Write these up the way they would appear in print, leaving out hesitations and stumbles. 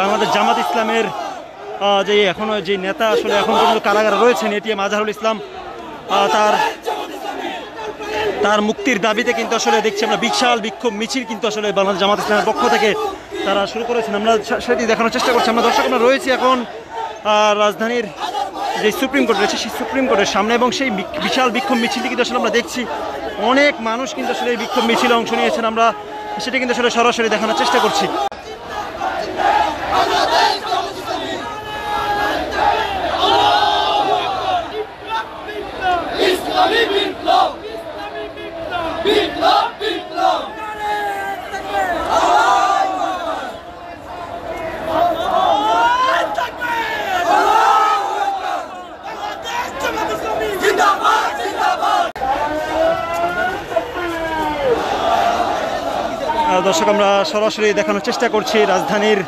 বাংলাদেশ জামাত ইসলামের যে এখনো যে নেতা আসলে এখন পর্যন্ত কারাগারে রয়েছেন এটিএম আজহারুল ইসলাম, তার মুক্তির দাবিতে কিন্তু আসলে দেখছি আমরা বিশাল বিক্ষোভ মিছিল কিন্তু আসলে বাংলাদেশ জামাত ইসলামের পক্ষ থেকে তারা শুরু করেছেন। আমরা সেটি দেখানোর চেষ্টা করছি। আমরা দর্শক আমরা রয়েছি এখন রাজধানীর যে সুপ্রিম কোর্ট রয়েছে সেই সুপ্রিম কোর্টের সামনে, এবং সেই বিশাল বিক্ষোভ মিছিলটি কিন্তু আসলে আমরা দেখছি অনেক মানুষ কিন্তু আসলে এই বিক্ষোভ মিছিলে অংশ নিয়েছেন। আমরা সেটি কিন্তু আসলে সরাসরি দেখানোর চেষ্টা করছি। দর্শক আমরা সরাসরি দেখানোর চেষ্টা করছি রাজধানীর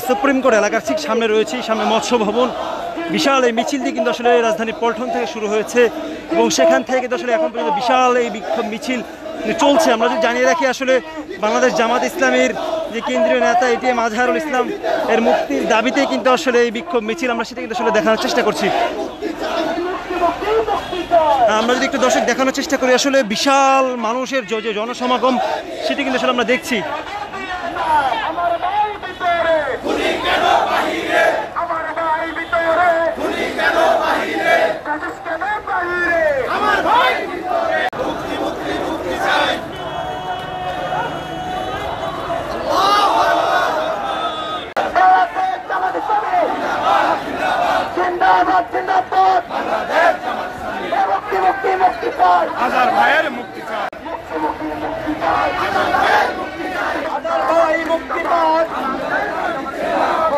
সুপ্রিম কোর্ট এলাকার ঠিক সামনে রয়েছে, সামনে মৎস্য ভবন। বিশাল এই মিছিলটি কিন্তু আসলে রাজধানীর পল্টন থেকে শুরু হয়েছে এবং সেখান থেকে কিন্তু আসলে এখন পর্যন্ত বিশাল এই বিক্ষোভ মিছিল চলছে। আমরা যদি জানিয়ে রাখি আসলে বাংলাদেশ জামাত ইসলামের যে কেন্দ্রীয় নেতা এটিএম আজহারুল ইসলাম এর মুক্তির দাবিতে কিন্তু আসলে এই বিক্ষোভ মিছিল, আমরা সেটা কিন্তু আসলে দেখানোর চেষ্টা করছি। আমরা যদি একটু দর্শক দেখানোর চেষ্টা করি আসলে বিশাল মানুষের যে জনসমাগম সেটি কিন্তু আসলে আমরা দেখছি। আজহার ভাইয়ের মুক্তি চাই, আজহার ভাই মুক্তি চাই,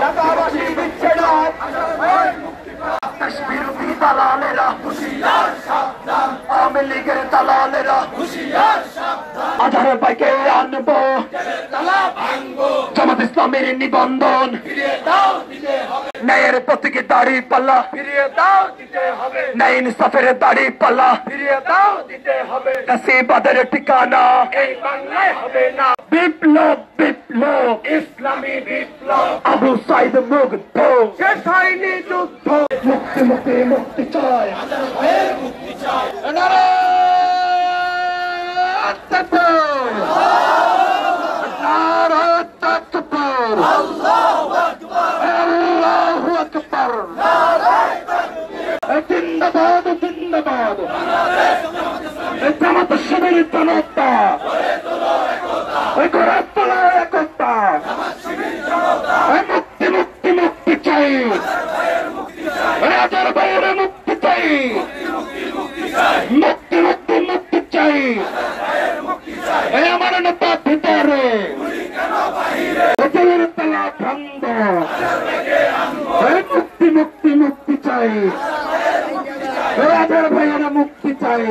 ঢাকাবাসী দিচ্ছে ডাক, বিরোধী দালালেরা হুঁশিয়ার সাবধান, আওয়ামী লীগের দালালেরা হুঁশিয়ার সাবধান, আজহার ভাইকে আনবো তালা ভাঙবো, জামাত ইসলামের নিবন্ধন ফিরিয়ে দাও দিতে হবে, ন্যায়ের প্রতীকে দাড়ি পাল্লা ফিরিয়ে দাও দিতে হবে, ন্যায় ইনসাফের দাড়ি পাল্লা ফিরিয়ে দাও দিতে হবে, নাসিবাদের ঠিকানা এই বাংলায় হবে না, বিপ্লব বিপ্লব ইসলামী বিপ্লব, আবু সাইদ মুগ্ধ শেষ হয়নি যুদ্ধ, মুক্তি মুক্তি মুক্তি চাই, আজহার ভাইয়ের মুক্তি চাই, নারে তাকবীর, নারে তাকবীর, আল্লাহু আকবার, আল্লাহু আকবার, নারে তাকবীর, জিন্দাবাদ জিন্দাবাদ, জামাত শিবির জনতা গড়ে তোলো একতা, গড়ে তোলো একতা, জামাত শিবির জনতা, মুক্তি মুক্তি মুক্তি চাই, আজহার ভাইয়ের মুক্তি চাই, মুক্তি মুক্তি মুক্তি চাই, এই আমার নেতা ভিতরে তালা ভাঙব, মুক্তি মুক্তি মুক্তি চাই, আজহার ভাইয়ের মুক্তি চাই।